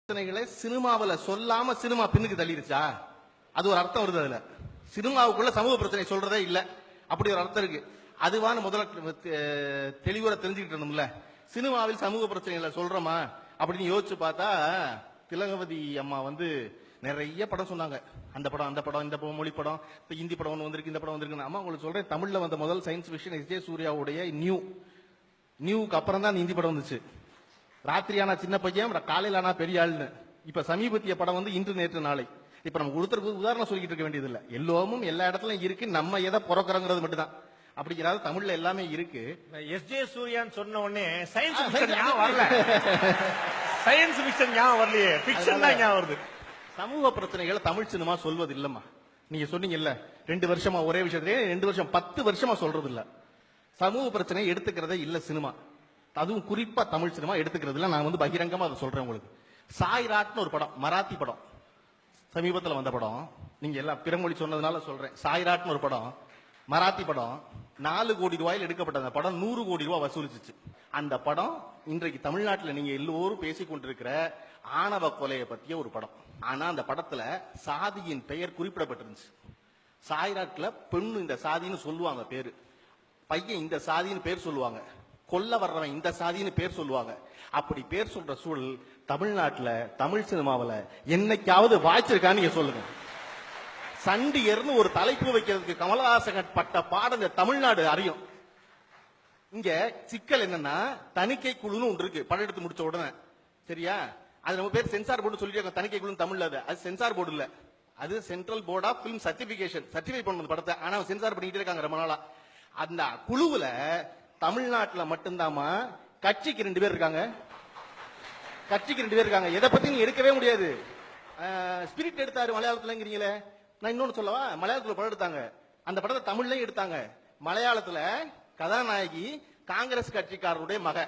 பிரச்சனைகளை சினிமாவில் சொல்லாம சினிமா பின்னுக்கு தள்ளிருச்சா? அது ஒரு அர்த்தம் வருது. அதுல சினிமாவுக்குள்ள சமூக பிரச்சனை சொல்றதே இல்ல, அப்படி ஒரு அர்த்தம் இருக்கு. அதுவான முதல்ல தெளிவுற தெரிஞ்சுக்கிட்டு இருந்தோம்ல. சினிமாவில் சமூக பிரச்சனைகளை சொல்றோமா அப்படின்னு யோசிச்சு பார்த்தா, திலகவதி அம்மா நிறைய படம் சொன்னாங்க. அந்த படம், அந்த படம், இந்த மொழி படம், இப்ப ஹிந்தி படம் ஒன்று வந்திருக்கு, இந்த படம் வந்திருக்கு. அம்மா உங்களுக்கு சொல்றேன், தமிழ்ல வந்த முதல் சயின்ஸ் ஃபிக்ஷன் எஸ் ஜே சூர்யாவுடைய நியூக்கு அப்புறம் தான் ஹிந்தி படம் வந்துச்சு. ராத்திரியானா சின்ன பையன், காலையில் ஆனா பெரிய ஆளுன்னு. இப்ப சமீபத்திய படம் இன்று நேற்று நாளை. இப்ப நம்ம ஒருத்தருக்கு உதாரணம் சொல்லிட்டு இருக்க வேண்டியது இல்ல, எல்லோரும் எல்லா இடத்துலயும் இருக்கு. நம்ம எதை பிறக்கிறோங்கிறது மட்டும்தான் அப்படிங்கிறது தமிழ்ல எல்லாமே இருக்கு. எஸ் ஜே சூர்யான்னு சொன்ன உடனே சயின்ஸ் ஃபிக்ஷன் ஞாபகம் வரல. சயின்ஸ் ஃபிக்ஷன் ஞாபகம் வரலையே, ஃபிக்ஷன் தான் ஞாபகம் வருது. சமூக பிரச்சனைகளை தமிழ் சினிமா சொல்வது இல்லம்மா. நீங்க சொன்னீங்கல்ல 2 வருஷமா ஒரே விஷயத்தையே 2 வருஷம் 10 வருஷமா சொல்றது இல்ல. சமூக பிரச்சனையை எடுத்துக்கிறதே இல்ல சினிமா, அதுவும் குறிப்பா தமிழ் சினிமா எடுத்துக்கிறது இல்ல. நான் பகிரங்கமா அதை சொல்றேன் உங்களுக்கு. சாய்ராட்னு ஒரு படம், மராத்தி படம், சமீபத்தில் வந்த படம். நீங்க எல்லாம் பிறமொழி சொன்னதுனால சொல்றேன். சாய்ராட்னு ஒரு படம், மராத்தி படம். 4 கோடி ரூபாயில் எடுக்கப்பட்ட அந்த படம் 100 கோடி ரூபாய் வசூலிச்சிச்சு. அந்த படம் இன்றைக்கு தமிழ்நாட்டில் நீங்க எல்லோரும் பேசிக் கொண்டிருக்கிற ஆணவ கொலையை பற்றிய ஒரு படம். ஆனா அந்த படத்துல சாதியின் பெயர் குறிப்பிடப்பட்டிருந்துச்சு. சாய்ராட்ல பெண்ணு இந்த சாதின்னு சொல்லுவாங்க பேரு, பையன் இந்த சாதின்னு பேர் சொல்லுவாங்க, கொல்ல வர்றவன் இந்த சாதின்னு பேர் சொல்லுவாங்க. அப்படி பேர் சொல்ற சூழல் தமிழ்நாட்டுல தமிழ் சினிமாவில் என்னைக்காவது வாய்ச்சிருக்கான்னு நீங்க சொல்லுங்க. சண்டியர்னு ஒரு தலைப்பு வைக்கிறதுக்கு கமலஹாசன் பட்ட பாடம் இந்த தமிழ்நாடு அறியும். இங்க சிக்கல் என்னன்னா, தணிக்கை குழுன்னு ஒன்று இருக்கு. படம் எடுத்து முடிச்ச உடனே, சரியா, அது நம்ம பேர் சென்சார் போர்டு சொல்லிட்டு தணிக்கை குழு தமிழ்ல. அது சென்சார் போர்டு இல்ல, அது central board of film certification. Certify பண்ண படத்தை ஆனா சென்சார் பண்ணிட்டு இருக்காங்க ரொம்ப நாளா. அந்த குழுவுல தமிழ்நாட்டில் மட்டும்தாமா கட்சிக்கு 2 பேர் இருக்காங்க. கட்சிக்கு 2 பேர் இருக்காங்க. எதை பத்தி நீ எடுக்கவே முடியாது. ஸ்பிரிட் எடுத்தாரு மலையாளத்துலங்கிறீங்களே, நான் இன்னொன்னு சொல்லவா? மலையாளத்துல படம் எடுத்தாங்க, அந்த படத்தை தமிழ்லயும் எடுத்தாங்க. மலையாளத்துல கதாநாயகி காங்கிரஸ் கட்சிக்காரருடைய மக,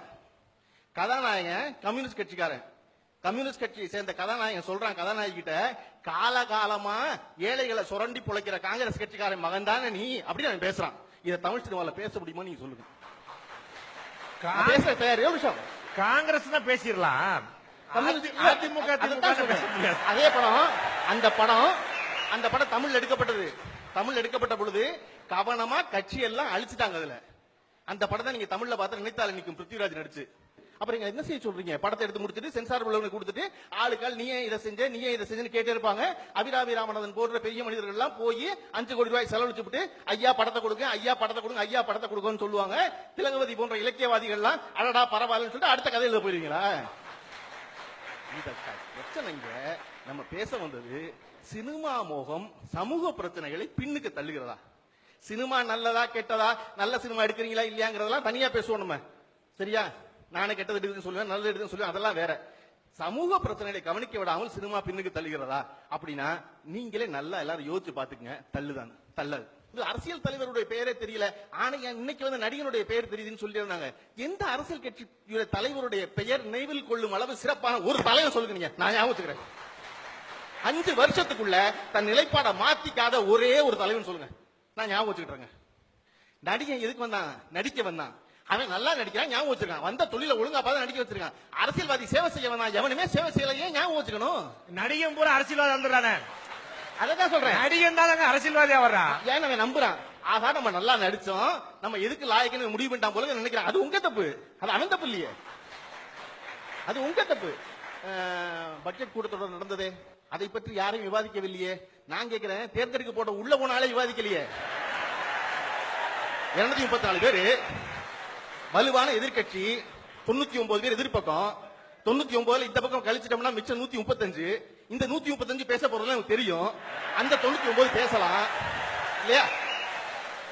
கதாநாயகன் கம்யூனிஸ்ட் கட்சிக்காரன். கம்யூனிஸ்ட் கட்சியை சேர்ந்த கதாநாயகன் சொல்றான் கதாநாயகி கிட்ட, காலகாலமா ஏழைகளை சுரண்டி பிழைக்கிற காங்கிரஸ் கட்சிக்காரன் மகன் தானே நீ அப்படின்னு அவன் பேசுறான். இதை தமிழ் சினிமால பேச முடியுமா நீங்க சொல்லுங்க. காங்கிரஸ் பேசிடலாம், அதிமுக அதே படம். அந்த படம் தமிழ் எடுக்கப்பட்டது. தமிழ் எடுக்கப்பட்ட பொழுது கவனமா கட்சி எல்லாம் அழிச்சுட்டாங்க. அதுல அந்த படத்தை நீங்க தமிழ்ல பார்த்து நினைத்தால நிற்கும் பிருத்திவிராஜ் நடிச்சு. அப்புறம் என்ன செய்ய சொல்றீங்க? படத்தை எடுத்து முடிச்சுட்டு சென்சார் உள்ளவங்க கொடுத்துட்டு ஆளுக்கால் நீயே இதை செஞ்சேன்னு கேட்டே இருப்பாங்க. அபிராமி ராமநாதன் போன்ற பெரிய மனிதர்கள் எல்லாம் போய் 5 கோடி ரூபாய் செலவழிச்சுட்டு ஐயா படத்தை கொடுங்க, ஐயா படத்தை கொடுங்க, ஐயா படத்தை கொடுங்கன்னு சொல்லுவாங்க. திலகவதி போன்ற இலக்கியவாதிகள் எல்லாம் அடடா பரவாயில்லன்னு சொல்லிட்டு அடுத்த கதை எழுத போயிருவீங்களா? இந்த பிரச்சனைங்க நம்ம பேச வந்தது சினிமா மோகம் சமூக பிரச்சனைகளை பின்னுக்கு தள்ளுகிறதா? சினிமா நல்லதா கெட்டதா, நல்ல சினிமா எடுக்கிறீங்களா இல்லையாங்கிறதெல்லாம் தனியா பேசுவோம் நம்ம, சரியா? நானே கெட்டது எடுக்குதுன்னு சொல்லுவேன், நல்லது எடுக்குதுன்னு சொல்லுவேன், அதெல்லாம் வேற. சமூக பிரச்சனைகளை கவனிக்க விடாமல் சினிமா பின்னுக்கு தள்ளுகிறதா அப்படின்னா நீங்களே நல்லா எல்லாரும் யோசிச்சு பாத்துக்கங்க. தள்ளுதான், தள்ளது. அரசியல் தலைவருடைய பெயரே தெரியல, ஆனா இன்னைக்கு நடிகனுடைய பெயர் தெரியுதுன்னு சொல்லி இருந்தாங்க. எந்த அரசியல் கட்சி தலைவருடைய பெயர் நினைவில் கொள்ளும் அளவு சிறப்பான ஒரு தலைவர் சொல்லுங்க நீங்க, நான் ஞாபகம் வச்சுக்கிறேன். 5 வருஷத்துக்குள்ள தன் நிலைப்பாட மாத்திக்காத ஒரே ஒரு தலைவன் சொல்லுங்க, நான் ஞாபகம் வச்சுக்கிட்டேங்க. நடிகன் எதுக்கு வந்தான்? நடிக்க வந்தான். அவன் நல்லா நடிக்கிறான், ஞாபகம் வச்சிருக்கான். வந்த தொழில ஒழுங்கா பார்த்து நடிக்க வச்சிருக்கான். அரசியல்வாதி சேவை செய்ய வந்தான், எவனுமே சேவை செய்யலையே, ஞாபகம் வச்சுக்கணும். நடிகன் பூரா அரசியல்வாதி வந்துடுறானே, அதான் சொல்றேன். நடிகன் தான் அரசியல்வாதியா வர்றான். ஏன் அவன் நம்புறான்? ஆகா நம்ம நல்லா நடிச்சோம், நம்ம எதுக்கு லாயக்குன்னு முடிவு பண்ணிட்டான் போல நினைக்கிறான். அது உங்க தப்பு, அது அவன் தப்பு இல்லையே, அது உங்க தப்பு. பட்ஜெட் கூட்டத்தொடர் நடந்ததே, அதை பற்றி யாரையும் விவாதிக்கவில்லையே. நான் கேட்கிறேன், தேர்ந்தெடுக்க போட்ட உள்ள போனாலே விவாதிக்கலையே. 234 பேரு வலுவான எதிர்கட்சி, 99 பேர் எதிர்பக்கம். 99 இந்த பக்கம் கழிச்சிட்டோம்னா மிச்சம் 135. இந்த 135 பேச போறதுல எனக்கு தெரியும். அந்த 99 பேசலாம் இல்லையா?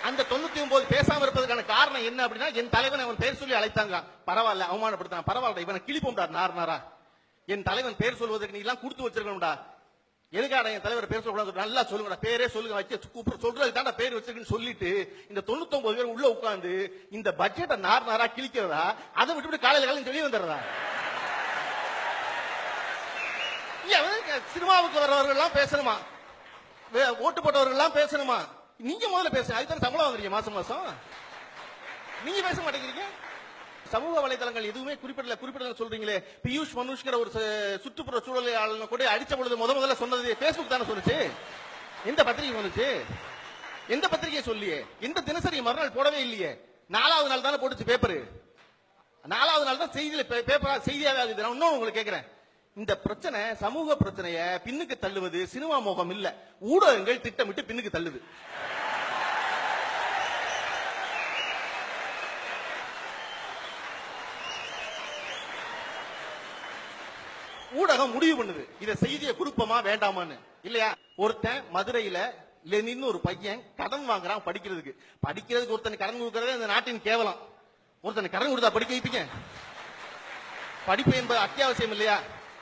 அந்த 99 பேசாம இருப்பதற்கான காரணம் என்ன அப்படின்னா, என் தலைவன் அவன் பேர் சொல்லி அழைத்தாங்க. பரவாயில்ல, அவமானப்படுத்தான், பரவாயில்ல, இவனை கிளிப்போம்டா நாரா. என் தலைவன் பேர் சொல்வதற்கு நீ எல்லாம் கொடுத்து வச்சிருக்கணும்டா. எதுக்காக என் தலைவர் பேர் சொல்ல நல்லா சொல்லுங்க, பேரே சொல்லுங்க, வச்சு சொல்றதுக்கு தான் பேர் வச்சிருக்குன்னு சொல்லிட்டு இந்த 99 பேர் உள்ள உட்கார்ந்து இந்த பட்ஜெட்டை நாரா கிழிக்கிறதா? அதை விட்டு காலையில் சொல்லி வந்துடுறதா? சினிமாவுக்கு வர்றவர்கள் எல்லாம் பேசணுமா? ஓட்டு போட்டவர்கள் எல்லாம் பேசணுமா? நீங்க முதல்ல பேசுங்க, அதுதான் சம்பளம் வாங்குறீங்க மாசம் மாசம். நீங்க பேச மாட்டேங்கிறீங்க. சமூக வலைதளங்கள் எதுவுமே குறிப்பிடல சொல்றீங்களே. பியூஷ் மனுஷ்கிற ஒரு சுற்றுப்புற சூழலாளனை கூட அடிச்ச பொழுது முதல்ல சொன்னது Facebook தானே சொல்லுச்சு. எந்த பத்திரிகை வந்துச்சு? எந்த பத்திரிகை சொல்லியே? எந்த தினசரி மறுநாள் போடவே இல்லையே. 4வது நாள் தானே போட்டுச்சு பேப்பர். 4வது நாள் தான் செய்தியில பேப்பரா செய்தியாவே ஆகுது. நான் இன்னும் உங்களுக்கு கேட்கிறேன், இந்த பிரச்சனை சமூக பிரச்சனைய பின்னுக்கு தள்ளுவது சினிமா மோகம் இல்ல, ஊடகங்கள் திட்டமிட்டு பின்னுக்கு தள்ளுது. ஊடகம் முடிவு பண்ணுது இத செய்தியை கொடுப்போமா வேண்டாமான்னு, இல்லையா? ஒருத்தன் மதுரையில லெனின் ஒரு பையன் கடன் வாங்குறான் படிக்கிறதுக்கு ஒருத்தன் கடன் கொடுக்கறதே இந்த நாட்டின் கேவலம். ஒருத்தன் கடன் கொடுத்தா படிக்க வைப்பீங்க? படிப்பு என்பது அத்தியாவசியம் இல்லையா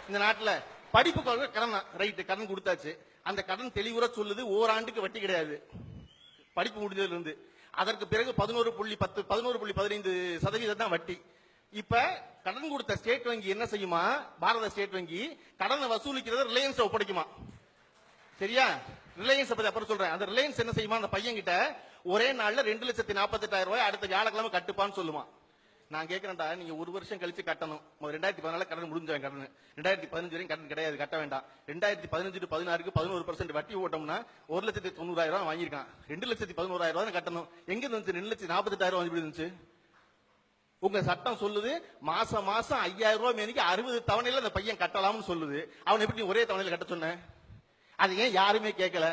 இந்த நாட்டுல? படிப்புக்கு கடன் ரைட்டு, கடன் கொடுத்தாச்சு. அந்த கடன் தெளிவுற சொல்லுது ஓராண்டுக்கு வட்டி கிடையாது படிப்பு முடிஞ்சதுல இருந்து. அதற்கு பிறகு 11.15% தான் வட்டி. இப்ப கடன் கொடுத்த ஸ்டேட் வங்கி என்ன செய்யுமா? பாரத ஸ்டேட் வங்கி கடனை வசூலிக்கிறது ரிலையன்ஸ் ஒப்படைக்குமா? சரியா? ரிலையன்ஸ் பத்தி அப்புறம் சொல்றேன். அந்த ரிலையன்ஸ் என்ன செய்யுமா? அந்த பையன் கிட்ட ஒரே நாள்ல 2,48,000 ரூபாய் அடுத்த வியாழக்கிழமை கட்டுப்பான்னு சொல்லுமா. நான் கேட்கிறேன்டா, நீங்க ஒரு வருஷம் கழிச்சு கட்டணும். 2014 கடன் முடிஞ்சாங்க, கடன் 2015 வரைக்கும் கடன் கிடையாது, கட்ட வேண்டாம். 2015 to 16க்கு 11% வட்டி ஓட்டம்னா 1,90,000 ரூபாய் வாங்கியிருக்கான். 2,11,000 ரூபாய் கட்டணும். எங்க இருந்துச்சு? 2,48,000 வந்து இருந்துச்சு. உங்க சட்டம் சொல்லுது மாசம் 5,000 ரூபாய் மேனிக்கு 60 தவணையில அந்த பையன் கட்டலாம்னு சொல்லுது. அவன் எப்படி ஒரே தவணையில கட்ட சொன்ன? அது ஏன் யாருமே கேட்கல?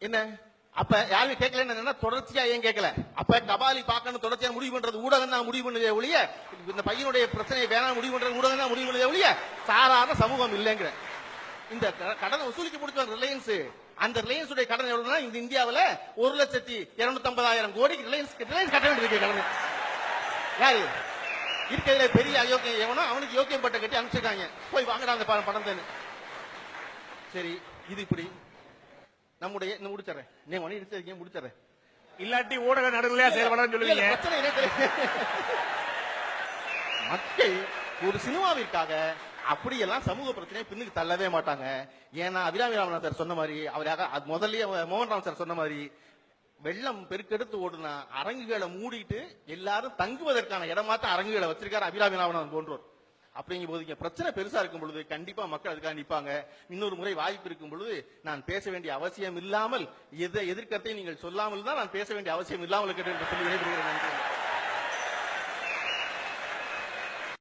என்ன அப்ப யாருமே கேட்கல? தொடர்ச்சியா ஏன் கேட்கல? அப்ப கபாலி பார்க்கணும் தொடர்ச்சியா முடிவு பண்றது ஊடகம் தான் முடிவு பண்ணதே ஒழிய, இந்த பையனுடைய பிரச்சனையை வேணாம் முடிவு பண்றது ஊடகம் தான் முடிவு பண்ணதே ஒழிய சாதாரண சமூகம் இல்லைங்கிற. இந்த கடனை வசூலிக்க முடிச்ச ரிலையன்ஸ், அந்த ரிலையன்ஸ் உடைய கடன் எவ்வளவுனா இந்த இந்தியாவில் 1,250,000 கோடிக்கு ரிலையன்ஸ் கட்ட வேண்டியிருக்கு கடன். யாரு இருக்கிறதுல பெரிய அயோக்கியம் எவனோ அவனுக்கு யோக்கியம் பட்ட கட்டி அனுப்பிச்சிருக்காங்க, போய் வாங்குறாங்க அந்த பணத்தை. சரி, இது இப்படி நம்முடைய முடிச்சறேன். நீ மணி எடுத்து முடிச்சறேன். இல்லாட்டி ஊடக நடுநிலையா செயல்படான்னு சொல்லுவீங்க. பிரச்சனை என்ன? மக்கள் ஒரு சினிமாவிற்காக அப்படியெல்லாம் சமூக பிரச்சனையை பின்னுக்கு தள்ளவே மாட்டாங்க. ஏன்னா அபிராமி ராமநாதன் சார் சொன்ன மாதிரி, அவராக முதல்லயே மோகன்ராம் சார் சொன்ன மாதிரி, வெள்ளம் பெருக்கெடுத்து ஓடுனா அரங்குகளை மூடிட்டு எல்லாரும் தங்குவதற்கான இடமாத்த அரங்குகளை வச்சிருக்காரு அபிராமி ராமநாதன் போன்றோர். அப்படிங்கும் போது பிரச்சனை பெருசா இருக்கும் பொழுது கண்டிப்பா மக்கள் அதுக்காக நிற்பாங்க. இன்னொரு முறை வாய்ப்பு இருக்கும் பொழுது நான் பேச வேண்டிய அவசியம் இல்லாமல் எதிர்க்கத்தை நீங்கள் சொல்லாமல் தான் நான் பேச வேண்டிய அவசியம் இல்லாமல் இருக்கிறேன் என்று சொல்லி விடைபெறுகிறேன்.